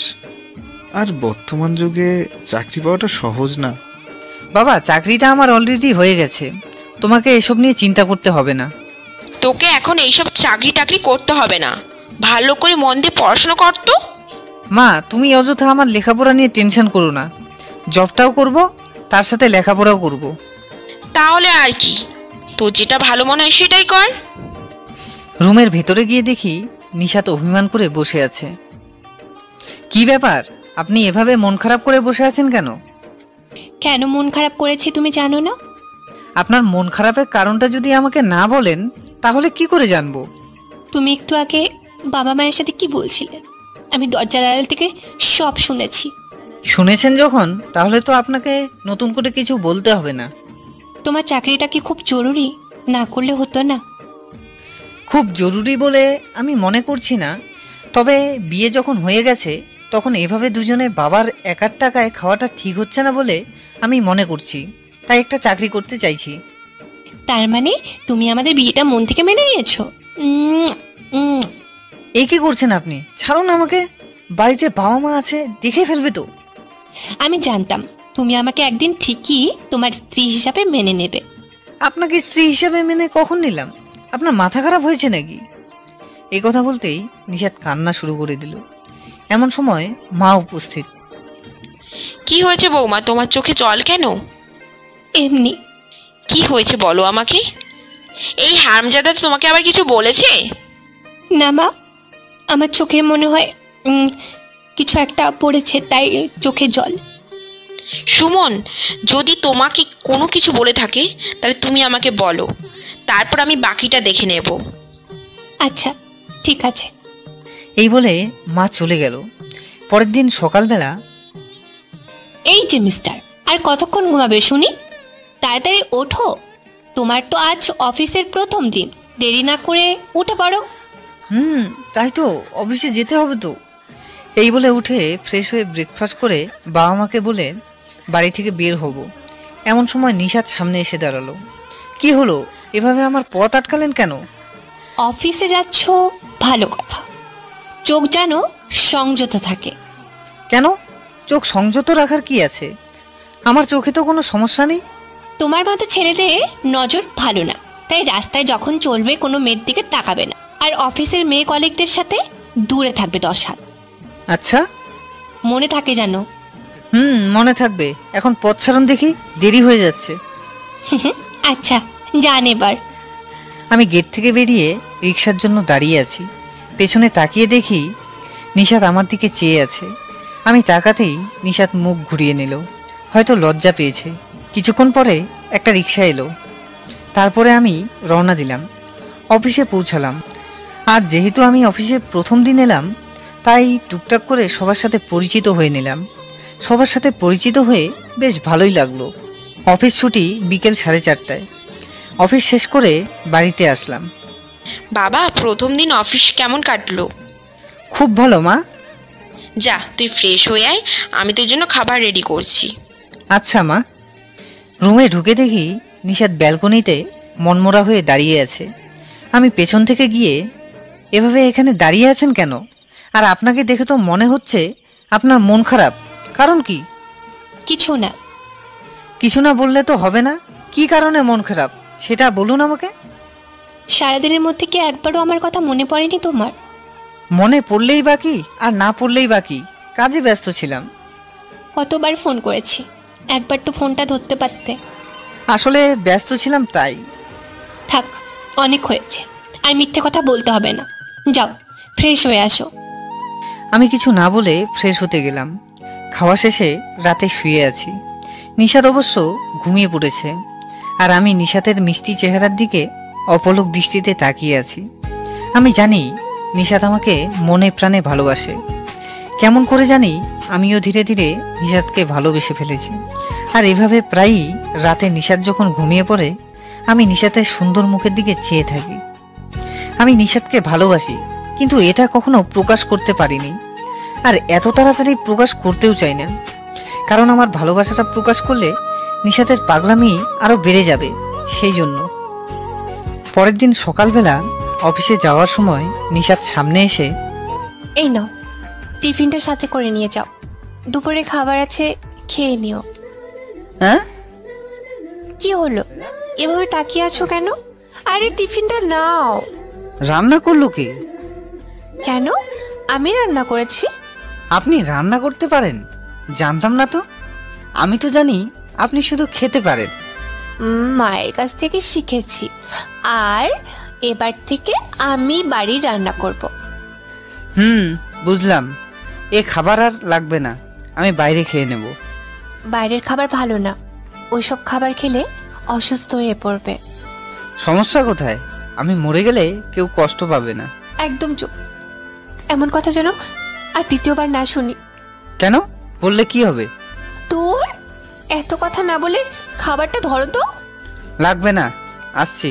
আর বর্তমান যুগে চাকরি পাওয়াটা সহজ না। বাবা, চাকরিটা আমার অলরেডি হয়ে গেছে, তোমাকে এসব নিয়ে চিন্তা করতে হবে না। তোকে এখন এইসব চাকরি টাকরি করতে হবে না, ভালো করে মন দিয়ে পড়াশোনা কর তো। মা, তুমি অযথা আমার লেখাপড়া নিয়ে টেনশন করো না, জবটাও করব, তার সাথে লেখাপড়াও করব। তাহলে আর কি, তোর যেটা ভালো মনে হয় সেটাই কর। রুমের ভেতরে গিয়ে দেখি নিশাত অভিমান করে বসে আছে। কি ব্যাপার, আপনি এভাবে মন খারাপ করে বসে আছেন কেন? কেন মন খারাপ করেছি তুমি জানো না? আপনার মন খারাপের কারণটা যদি আমাকে না বলেন তাহলে কি করে জানবো? তুমি একটু আগে বাবা মায়ের সাথে কি বলছিলে, আমি দরজার আড়াল থেকে সব শুনেছি। শুনেছেন যখন, তাহলে তো আপনাকে নতুন করে কিছু বলতে হবে না। তোমার চাকরিটা কি খুব জরুরি? না করলে হতো না? খুব জরুরি বলে আমি মনে করছি না, তবে বিয়ে যখন হয়ে গেছে তখন এভাবে দুজনে বাবার একার টাকায় খাওয়াটা ঠিক হচ্ছে না বলে আমি মনে করছি, তাই একটা চাকরি করতে চাইছি। তার মানে তুমি আমাদের বিয়েটা মন থেকে মেনে নিয়েছো? এই কি করছেন আপনি? ছাড়ুন আমাকে, বাড়িতে বাবা মা আছে, দেখে ফেলবে তো। আমি জানতাম তুমি আমাকে একদিন ঠিকই তোমার স্ত্রী হিসাবে মেনে নেবে। আপনাকে স্ত্রী হিসাবে মেনে কখন নিলাম? আপনার মাথা খারাপ হয়েছে নাকি? এই কথা বলতেই নিশাত কান্না শুরু করে দিল। এমন সময় মা উপস্থিত। কি হয়েছে বৌমা, তোমার চোখে জল কেন? এমনি। কি হয়েছে বলো আমাকে। এই হারামজাদা তোমাকে আবার কিছু বলেছে? না মা, আমার চোখে মনে হয় কিছু একটা পড়েছে, তাই চোখে জল। সুমন, যদি তোমাকে কোনো কিছু বলে থাকে তাহলে তুমি আমাকে বলো, তারপর আমি বাকিটা দেখে নেব। আচ্ছা ঠিক আছে। এই বলে মা চলে গেল। পরের দিন সকালবেলা, এই যে মিস্টার, আর কতক্ষণ ঘুমাবে শুনি? তাড়াতাড়ি ওঠো, তোমার তো আজ অফিসের প্রথম দিন, দেরি না করে উঠে পড়ো। তাই তো, অফিসে যেতে হবে তো। এই বলে উঠে ফ্রেশ হয়ে ব্রেকফাস্ট করে বাবা মাকে বলে বাড়ি থেকে বের হব। এমন সময় নিশাত সামনে এসে দাঁড়ালো। কি হলো, এভাবে আমার পথ আটকালেন কেন? অফিসে যাচ্ছ ভালো কথা, চোখ যেন সংযত থাকে। কেন, চোখ সংযত রাখার কি আছে? আমার চোখে তো কোনো সমস্যা নেই। তোমার মতো ছেলেদের নজর ভালো না, তাই রাস্তায় যখন চলবে কোনো মেয়ের দিকে তাকাবে না, আর অফিসের মেয়ে কলিগদের সাথে দূরে থাকবে 10 হাত। আচ্ছা, মনে থাকে জানো? মনে থাকবে। এখন পথ ছাড়ুন দেখি, দেরি হয়ে যাচ্ছে। আচ্ছা যান এবার। আমি গেট থেকে বেরিয়ে রিক্সার জন্য দাঁড়িয়ে আছি। পেছনে তাকিয়ে দেখি নিশাত আমার দিকে চেয়ে আছে। আমি তাকাতেই নিশাত মুখ ঘুরিয়ে নিল, হয়তো লজ্জা পেয়েছে। কিছুক্ষণ পরে একটা রিক্সা এলো, তারপরে আমি রওনা দিলাম। অফিসে পৌঁছালাম। আজ যেহেতু আমি অফিসে প্রথম দিন এলাম, তাই টুকটাক করে সবার সাথে পরিচিত হয়ে নিলাম। সবার সাথে পরিচিত হয়ে বেশ ভালোই লাগলো। অফিস ছুটি বিকেল 4:30টায়। অফিস শেষ করে বাড়িতে আসলাম। বাবা, প্রথম দিন অফিস কেমন কাটলো? খুব ভালো মা। যা, তুই ফ্রেশ হয়ে আয়, আমি তোর জন্য খাবার রেডি করছি। আচ্ছা মা। রুমে ঢুকে দেখি নিশাত ব্যালকনিতে মনমরা হয়ে দাঁড়িয়ে আছে। আমি পেছন থেকে গিয়ে, এভাবে এখানে দাঁড়িয়ে আছেন কেন? আর আপনাকে দেখে তো মনে হচ্ছে আপনার মন খারাপ, কারণ কি? কিছু না। কিছু না বললে তো হবে না। কি কারণে মন খারাপ সেটা বলুন আমাকে। সারাদিনের মধ্যে কি একবারও আমার কথা মনে পড়েনি তোমার? মনে পড়লেই বাকি, আর না পড়লেই বাকি। কাজে ব্যস্ত ছিলাম। কতবার ফোন করেছি, একবার তো ফোনটা ধরতে পারতে। আসলে ব্যস্ত ছিলাম তাই। থাক, অনেক হয়েছে, আর মিথ্যে কথা বলতে হবে না। যাও ফ্রেশ হয়ে আসো। আমি কিছু না বলে ফ্রেশ হতে গেলাম। খাওয়া শেষে রাতে শুয়ে আছি। নিশাত অবশ্য ঘুমিয়ে পড়েছে, আর আমি নিশাতের মিষ্টি চেহারার দিকে অপলক দৃষ্টিতে তাকিয়ে আছি। আমি জানি নিশাত আমাকে মনে প্রাণে ভালোবাসে। কেমন করে জানি, আমিও ধীরে ধীরে নিশাতকে ভালোবেসে ফেলেছি। আর এভাবে প্রায়ই রাতে নিশাত যখন ঘুমিয়ে পড়ে, আমি নিশাতের সুন্দর মুখের দিকে চেয়ে থাকি। আমি নিশাতকে ভালোবাসি, কিন্তু এটা কখনো প্রকাশ করতে পারিনি, আর এত তাড়াতাড়ি প্রকাশ করতেও চাই না। কারণ আমার ভালোবাসাটা প্রকাশ করলে নিশাতের পাগলামি আরো বেড়ে যাবে, সেই জন্য। পরের দিন সকালবেলা অফিসে যাওয়ার সময় নিশাত সামনে এসে, এই নাও, টিফিনটা সাথে করে নিয়ে যাও, দুপুরে খাবার আছে, খেয়ে নিও। হ্যাঁ? কি হলো, এভাবে তাকিয়ে আছো কেন? আরে টিফিনটা নাও। রান্না করলো কে? কেন, আমি রান্না করেছি। আপনি রান্না করতে পারেন? জানতাম না তো। আমি তো জানি আপনি শুধু খেতে পারেন। মায়ের কাছ থেকে শিখেছি, আর এবার থেকে আমি বাড়ি রান্না করব। বুঝলাম। এ খাবার আর লাগবে না, আমি বাইরে খেয়ে নেব। বাইরের খাবার ভালো না, ওইসব খাবার খেলে অসুস্থ হয়ে পড়বে। সমস্যা কোথায়? আমি মরে গেলে কেউ কষ্ট পাবে না। একদম চুপ, এমন কথা যেন আর দ্বিতীয়বার না শুনি। কেন? বললে কি হবে? তোর এত কথা না বলে খাবারটা ধরো তো। লাগবে না, আসছি।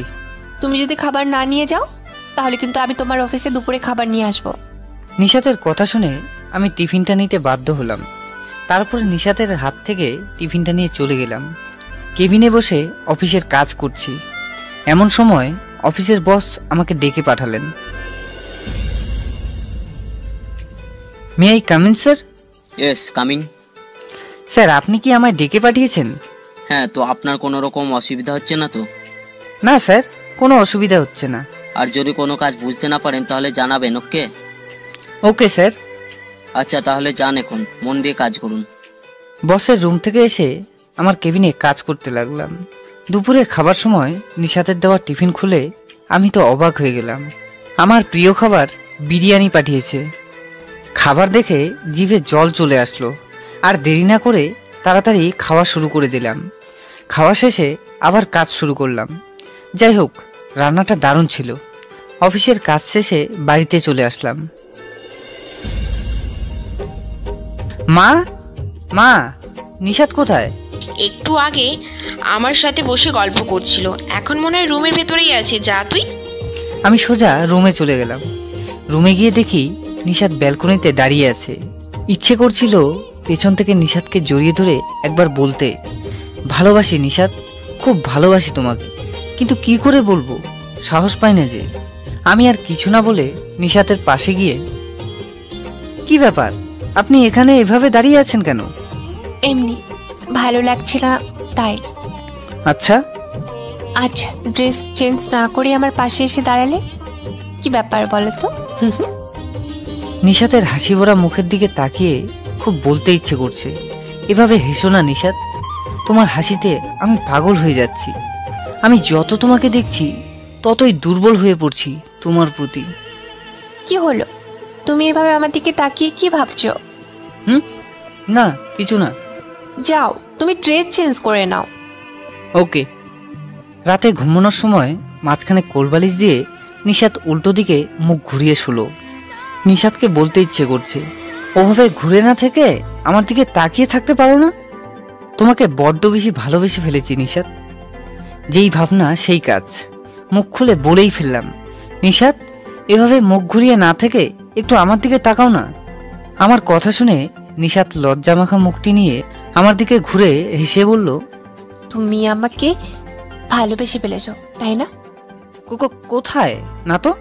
তুমি যদি খাবার না নিয়ে যাও, তাহলে কিন্তু আমি তোমার অফিসে দুপুরে খাবার নিয়ে আসবো। নিশাতের কথা শুনে আমি টিফিনটা নিতে বাধ্য হলাম। তারপরে নিশাতের হাত থেকে টিফিনটা নিয়ে চলে গেলাম। কেবিনে বসে অফিসের কাজ করছি। এমন সময় অফিসের বস আমাকে ডেকে পাঠালেন। May I come in sir? Yes, coming. Sir, আপনি কি আমায় ডেকে পাঠিয়েছেন? হ্যাঁ, তো আপনার কোনো রকম অসুবিধা হচ্ছে না তো? না স্যার, কোনো অসুবিধা হচ্ছে না। আর যদি কোনো কাজ বুঝতে না পারেন তাহলে জানাবেন, ওকে? Okay sir. আচ্ছা, তাহলে যান, এখন মন দিয়ে কাজ করুন। বসের রুম থেকে এসে আমার কেবিনে কাজ করতে লাগলাম। দুপুরে খাবার সময় নিশাতের দেওয়া টিফিন খুলে আমি তো অবাক হয়ে গেলাম। আমার প্রিয় খাবার বিরিয়ানি পাঠিয়েছে। খাবার দেখে জিভে জল চলে আসলো, আর দেরি না করে তাড়াতাড়ি খাওয়া শুরু করে দিলাম। খাওয়া শেষে আবার কাজ শুরু করলাম। যাই হোক, রান্নাটা দারুণ ছিল। অফিসের কাজ শেষে বাড়িতে চলে আসলাম। মা, মা, নিশাত কোথায়? একটু আগে আমার সাথে বসে গল্প করছিল, এখন মনে হয় রুমের ভেতরেই আছে। যা তুই। আমি সোজা রুমে চলে গেলাম। রুমে গিয়ে দেখি নিশাত ব্যালকনিতে দাঁড়িয়ে আছে। ইচ্ছে করছিল পেছন থেকে নিশাতকে জড়িয়ে ধরে একবার বলতে, ভালোবাসি নিশাত, খুব ভালোবাসি তোমাকে। কিন্তু কি করে বলবো, সাহস পাই না যে। আমি আর কিছু না বলে নিশাতের পাশে গিয়ে, কি ব্যাপার, আপনি এখানে এভাবে দাঁড়িয়ে আছেন কেন? এমনি, ভালো লাগছে না তাই। আচ্ছা। আজ ড্রেস চেঞ্জ না করে আমার পাশে এসে দাঁড়ালে, কি ব্যাপার বলো তো? নিশাতের হাসি ভরা মুখের দিকে তাকিয়ে খুব বলতে ইচ্ছে করছে, এভাবে হেসো না নিশাত, তোমার হাসিতে আমি পাগল হয়ে যাচ্ছি। আমি যত তোমাকে দেখছি ততই দুর্বল হয়ে পড়ছি তোমার প্রতি। কি হলো, তুমি এভাবে আমার দিকে তাকিয়ে কি ভাবছো? না, কিছু না। যাও, তুমি ড্রেস চেঞ্জ করে নাও। ওকে। রাতে ঘুমানোর সময় মাঝখানে কোলবালিশ দিয়ে নিশাত উল্টো দিকে মুখ ঘুরিয়ে শুলো। নিশাতকে বলতে ইচ্ছে করছে, ওভাবে ঘুরে না থেকে আমার দিকে তাকিয়ে থাকতে পারো না? তোমাকে বড্ড বেশি ভালোবেসে ফেলেছি নিশাত। যেই ভাবনা সেই কাজ, মুখ খুলে বলেই ফেললাম, নিশাত, এভাবে মুখ ঘুরিয়ে না থেকে একটু আমার দিকে তাকাও না। আমার কথা শুনে নিশাত লজ্জামাখা মুখটি নিয়ে আমার দিকে ঘুরে হেসে বলল, তুমি আমাকে ভালোবেসে ফেলেছ, তাই না? কোথায়? না তো।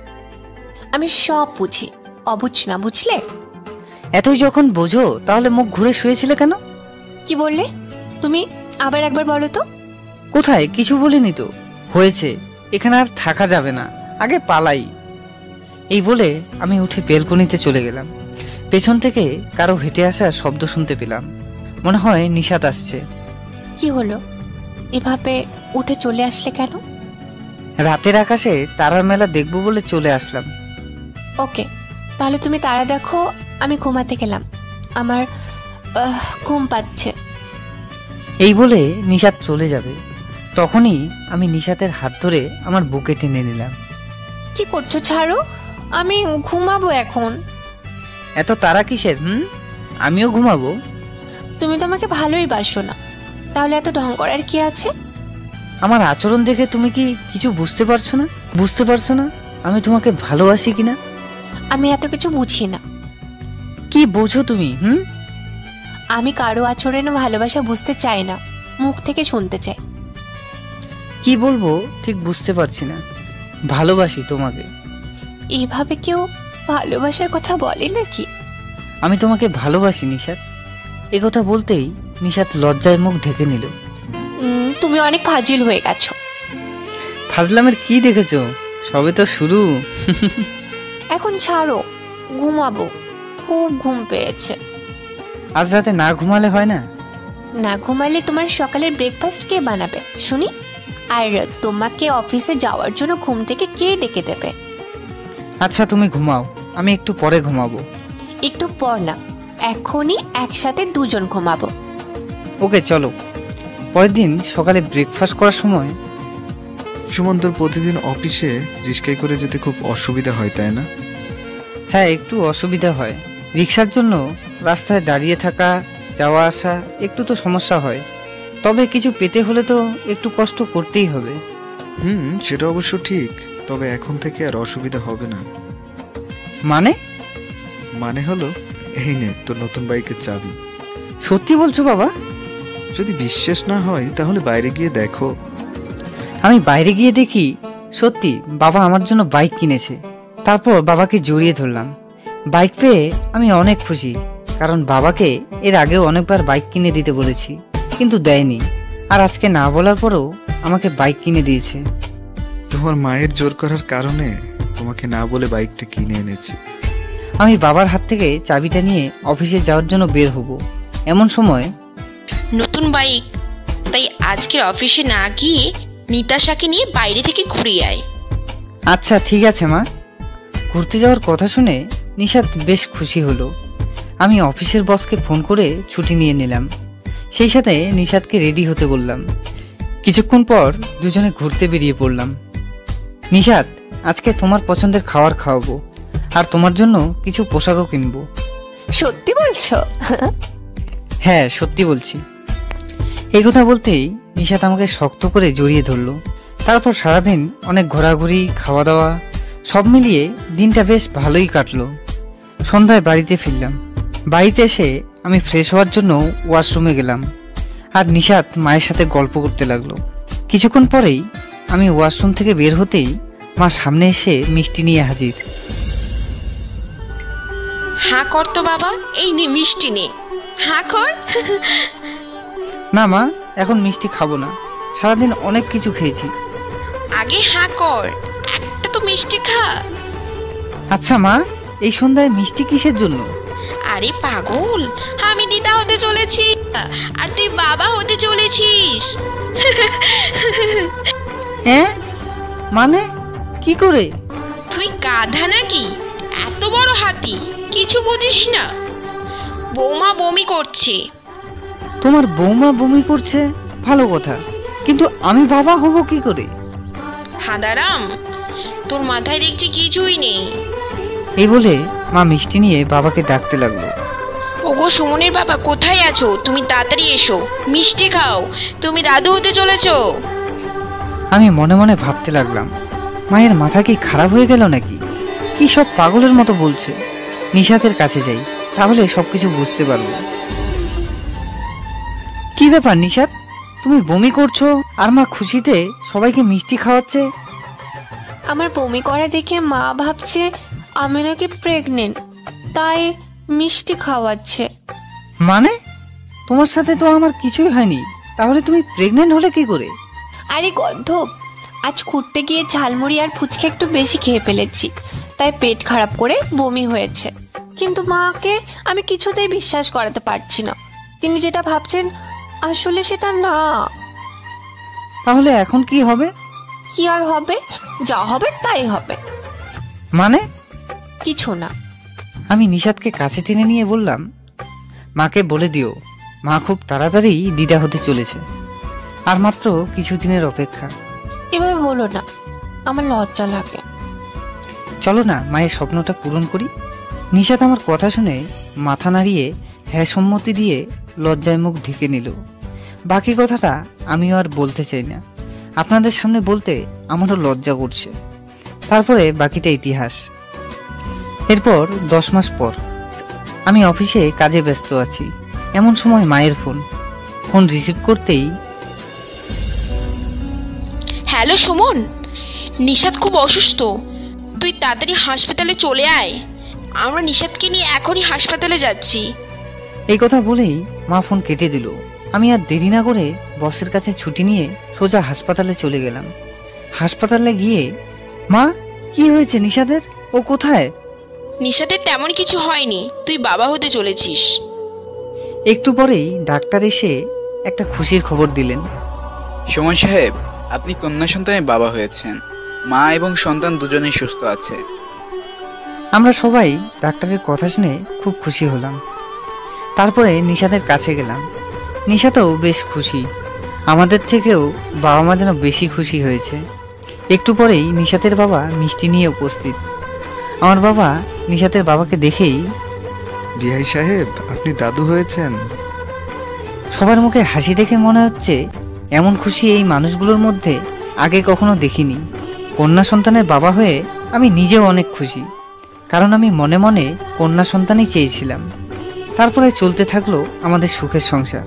আমি সব বুঝি, অবুঝ না, বুঝলে? এতই যখন বোঝো তাহলে মুখ ঘুরে শুয়েছিলে কেন? কি বললে তুমি? আবার একবার বলো তো। কোথায়? কিছু বলিনি তো। হয়েছে, এখানে আর থাকা যাবে না, আগে পালাই। এই বলে আমি উঠে বেলকনিতে চলে গেলাম। পেছন থেকে কারো হেঁটে আসার শব্দ শুনতে পেলাম। মনে হয় নিশাত আসছে। কি হলো, এভাবে উঠে চলে আসলে কেন? রাতের আকাশে তারার মেলা দেখবো বলে চলে আসলাম। ওকে, তাহলে তুমি তারা দেখো, আমি ঘুমাতে গেলাম, আমার ঘুম পাচ্ছে। এই বলে নিশাত চলে যাবে, তখনই আমি নিশাতের হাত ধরে আমার বুকে টেনে নিলাম। কি করছো? ছাড়ো, আমি ঘুমাবো এখন। এত তারা কিসের? আমিও ঘুমাবো। তুমি তো আমাকে ভালোই বাসো না, তাহলে এত ঢং করার কি আছে? আমার আচরণ দেখে তুমি কি কিছু বুঝতে পারছো না? বুঝতে পারছো না আমি তোমাকে ভালোবাসি কিনা? আমি এত কিছু বুঝি না। কি বোঝো তুমি? আমি কারো আচরণে ভালোবাসা বুঝতে চাই না, মুখ থেকে শুনতে চাই। কি বলবো ঠিক বুঝতে পারছি না। ভালোবাসি তোমাকে। এইভাবে কেউ ভালোবাসার কথা বলে নাকি? আমি তোমাকে ভালোবাসি নিশাত। একথা বলতেই নিশাত লজ্জায় মুখ ঢেকে নিল। তুমি অনেক ফাজিল হয়ে গেছো। ফাজলামের কি দেখেছো? সবে তো শুরু। এখন ছাড়ো, ঘুমাবো, খুব ঘুম পেয়েছে। আজ রাতে না ঘুমালে হয় না? না ঘুমালে তোমার সকালের ব্রেকফাস্ট কে বানাবে শুনি? আর তোমাকে অফিসে যাওয়ার জন্য ঘুম থেকে কে ডেকে দেবে? আচ্ছা তুমি ঘুমাও, আমি একটু পরে ঘুমাবো। একটু পর না, এখনই একসাথে দুজন ঘুমাবো। ওকে চলো। পরের দিন সকালে ব্রেকফাস্ট করার সময় সুমন্তর প্রতিদিন অফিসে রিক্সায় করে যেতে খুব অসুবিধা হয়, তাই না? হ্যাঁ, একটু অসুবিধা হয়। রিক্সার জন্য রাস্তায় দাঁড়িয়ে থাকা, যাওয়া আসা একটু তো সমস্যা হয়। তবে কিছু পেতে হলে তো একটু কষ্ট করতেই হবে। সেটা অবশ্য ঠিক, তবে এখন থেকে আর অসুবিধা হবে না। মানে হলো, এই নে তোর নতুন বাইকের চাবি। সত্যি বলছো বাবা? যদি বিশ্বাস না হয় তাহলে বাইরে গিয়ে দেখো। আমি বাইরে গিয়ে দেখি সত্যি বাবা আমার জন্য বাইক কিনেছে। তারপর বাবাকে জড়িয়ে ধরলাম। বাইক পেয়ে আমি অনেক খুশি, কারণ বাবাকে এর আগেও অনেকবার বাইক কিনে দিতে বলেছি, কিন্তু দেয়নি। আর আজকে না বলার পরেও আমাকে বাইক কিনে দিয়েছে। তোমার মায়ের জোর করার কারণে তোমাকে না বলে বাইকটা কিনে এনেছি। আমি বাবার হাত থেকে চাবিটা নিয়ে অফিসে যাওয়ার জন্য বের হব। এমন সময় নতুন বাইক, তাই আজকে অফিসে না গিয়ে নিতাশাকে নিয়ে বাইরে থেকে ঘুরে আয়। আচ্ছা ঠিক আছে মা। ঘুরতে যাওয়ার কথা শুনে নিশাত বেশ খুশি হলো। আমি অফিসের বসকে ফোন করে ছুটি নিয়ে নিলাম। সেই সাথে নিশাতকে রেডি হতে বললাম। কিছুক্ষণ পর দুজনে ঘুরতে বেরিয়ে পড়লাম। নিশাত, আজকে তোমার পছন্দের খাবার খাওয়াবো, আর তোমার জন্য কিছু পোশাকও কিনবো। সত্যি বলছো? হ্যাঁ সত্যি বলছি। এই কথা বলতেই নিশাত আমাকে শক্ত করে জড়িয়ে ধরলো। তারপর সারাদিন অনেক ঘোরাঘুরি, খাওয়া দাওয়া সব মিলিয়ে দিনটা বেশ ভালোই কাটলো। সন্ধ্যায় বাড়িতে ফিরলাম। বাড়িতে এসে আমি ফ্রেশ হওয়ার জন্য ওয়াশরুমে গেলাম, আর নিশাত মায়ের সাথে গল্প করতে লাগলো। কিছুক্ষণ পরেই আমি ওয়াশরুম থেকে বের হতেই মা সামনে এসে মিষ্টি নিয়ে হাজির। হ্যাঁ কর তো বাবা, এই নে মিষ্টি নে, হ্যাঁ কর। না মা, এখন মিষ্টি খাবো না, সারাদিন অনেক কিছু খেয়েছি। আগে হ্যাঁ কর, একটা তো মিষ্টি খা। আচ্ছা মা, এই সন্ধ্যায় মিষ্টি কিসের জন্য? আরে পাগল, আমি দিদা হতে চলেছি আর তুই বাবা হতে চলেছিস। হ্যাঁ মানে কি করে? তুই গাধা নাকি? এত বড় হাতি, কিছু বুঝিস না? বৌমা বমি করছে। তোমার বৌমা বমি করছে ভালো কথা, কিন্তু আমি বাবা হব কি করে? হাদারাম, তোর মাথায় দেখছি কিছুই নেই। এই বলে মা মিষ্টি নিয়ে বাবাকে ডাকতে লাগলো। ওগো সুমনের বাবা, কোথায় আছো? তুমি তাড়াতাড়ি এসো, মিষ্টি খাও, তুমি দাদু হতে চলেছো। আমি মনে মনে ভাবতে লাগলাম, মায়ের মাথা কি খারাপ হয়ে গেল নাকি? কি সব পাগলের মতো বলছে। নিশাতের কাছে যাই, তাহলে সবকিছু বুঝতে পারবো। কি ব্যাপার নিশাত, তুমি বমি করছো আর মা খুশিতে সবাইকে মিষ্টি খাওয়াচ্ছে? আমার বমি করা দেখে মা ভাবছে আমি নাকি প্রেগনেন্ট, তাই মিষ্টি খাওয়াচ্ছে। মানে তোমার সাথে তো আমার কিছুই হয়নি, তাহলে তুমি প্রেগনেন্ট হলে কি করে? আরে গন্ধব, আজ ঘুরতে গিয়ে ঝালমুড়ি আর ফুচকা একটু বেশি খেয়ে ফেলেছি, তাই পেট খারাপ করে বমি হয়েছে। কিন্তু মাকে আমি কিছুতেই বিশ্বাস করাতে পারছি না। তিনি যেটা ভাবছেন আসলে সেটা না। তাহলে এখন কি হবে? কি আর হবে, যা হবে তাই হবে। মানে? কিছু না। আমি নিশাদকে কাছে টেনে নিয়ে বললাম, মাকে বলে দিও, মা খুব তাড়াতাড়ি দিদা হতে চলেছে, আর মাত্র কিছুদিনের অপেক্ষা। এভাবে বলো না, আমার লজ্জা লাগে। চলো না মায়ের স্বপ্নটা পূরণ করি। নিশাদ আমার কথা শুনে মাথা নাড়িয়ে হ্যাঁ সম্মতি দিয়ে লজ্জায় মুখ ঢেকে নিল। বাকি কথাটা আমিও আর বলতে চাই না, আপনাদের সামনে বলতে আমারও লজ্জা করছে। তারপরে বাকিটা ইতিহাস। এরপর 10 মাস পর আমি অফিসে কাজে ব্যস্ত আছি, এমন সময় মায়ের ফোন রিসিভ করতেই, হ্যালো সুমন, নিশাদ খুব অসুস্থ, তুই তাড়াতাড়ি হাসপাতালে চলে আয়। আমরা নিশাদকে নিয়ে এখনই হাসপাতালে যাচ্ছি। এই কথা বলেই মা ফোন কেটে দিল। আমি আর দেরি না করে বসের কাছে ছুটি নিয়ে সোজা হাসপাতালে চলে গেলাম। হাসপাতালে গিয়ে, মা কি হয়েছে নিশাদের, ও কোথায়? নিশাদের তেমন কিছু হয়নি, তুই বাবা হতে চলেছিস। একটু পরেই ডাক্তার এসে একটা খুশির খবর দিলেন। সুমন সাহেব, আপনি কন্যা সন্তানের বাবা হয়েছেন। মা এবং সন্তান দুজনেই সুস্থ আছে। আমরা সবাই ডাক্তারের কথা শুনে খুব খুশি হলাম। তারপরে নিশাদের কাছে গেলাম। নিশাদও বেশ খুশি, আমাদের থেকেও বাবা মা যেন বেশি খুশি হয়েছে। একটু পরেই নিশাদের বাবা মিষ্টি নিয়ে উপস্থিত। আমার বাবা নিশাদের বাবাকে দেখেই, বিআই সাহেব, আপনি দাদু হয়েছেন। সবার মুখে হাসি দেখে মনে হচ্ছে এমন খুশি এই মানুষগুলোর মধ্যে আগে কখনো দেখিনি। কন্যা সন্তানের বাবা হয়ে আমি নিজেও অনেক খুশি, কারণ আমি মনে মনে কন্যা সন্তানই চেয়েছিলাম। তারপরে চলতে থাকলো আমাদের সুখের সংসার।